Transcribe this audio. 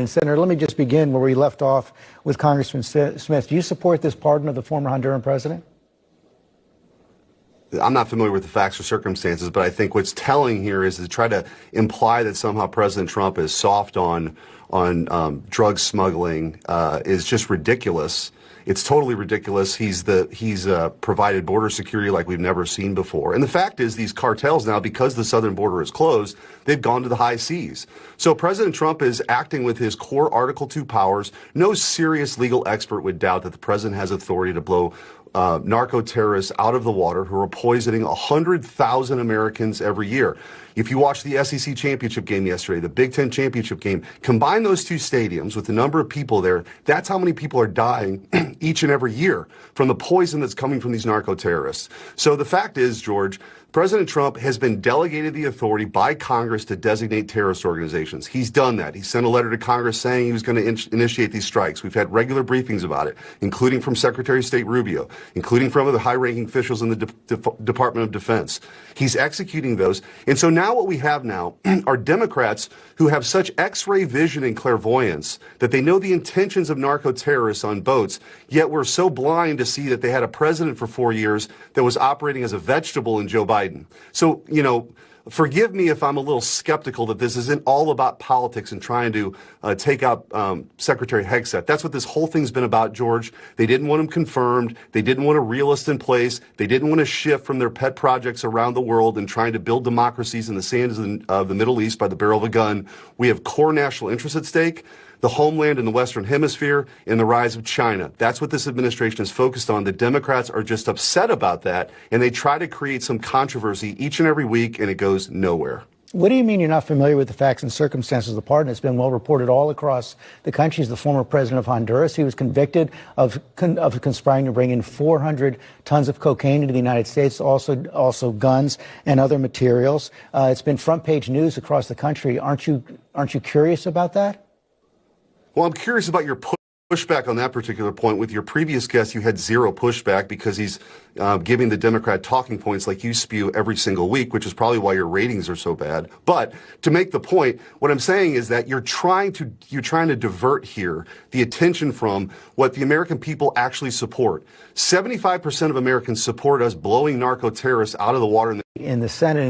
And Senator, let me just begin where we left off with Congressman Smith. Do you support this pardon of the former Honduran president? I'm not familiar with the facts or circumstances, but I think what's telling here is to try to imply that somehow President Trump is soft on drug smuggling is just ridiculous. It's totally ridiculous. He's provided border security like we've never seen before. And the fact is, these cartels now, because the southern border is closed, they've gone to the high seas. So President Trump is acting with his core Article 2 powers. No serious legal expert would doubt that the president has authority to blow narco-terrorists out of the water who are poisoning 100,000 Americans every year. If you watch the SEC championship game yesterday, the Big Ten championship game, combine those two stadiums with the number of people there, that's how many people are dying each and every year from the poison that's coming from these narco-terrorists. So the fact is, George, President Trump has been delegated the authority by Congress to designate terrorist organizations. He's done that. He sent a letter to Congress saying he was going to initiate these strikes. We've had regular briefings about it, including from Secretary of State Rubio, including from the high-ranking officials in the Department of Defense. He's executing those. And so now what we have now are Democrats who have such X-ray vision and clairvoyance that they know the intentions of narco-terrorists on boats, yet we're so blind to see that they had a president for 4 years that was operating as a vegetable in Joe Biden. So, forgive me if I'm a little skeptical that this isn't all about politics and trying to take out Secretary Hegseth. That's what this whole thing's been about, George. They didn't want him confirmed. They didn't want a realist in place. They didn't want to shift from their pet projects around the world and trying to build democracies in the sands of the Middle East by the barrel of a gun. We have core national interests at stake, the homeland in the Western Hemisphere, and the rise of China. That's what this administration is focused on. The Democrats are just upset about that, and they try to create some controversy each and every week, and it goes nowhere. What do you mean you're not familiar with the facts and circumstances of the pardon? It's been well reported all across the country. He's the former president of Honduras. He was convicted of conspiring to bring in 400 tons of cocaine into the United States, also guns and other materials. It's been front page news across the country. Aren't you curious about that? Well, I'm curious about your pushback on that particular point. With your previous guest, you had zero pushback because he's giving the Democrat talking points like you spew every single week, which is probably why your ratings are so bad. But to make the point, what I'm saying is that you're trying to divert here the attention from what the American people actually support. 75% of Americans support us blowing narco terrorists out of the water. In the Senate.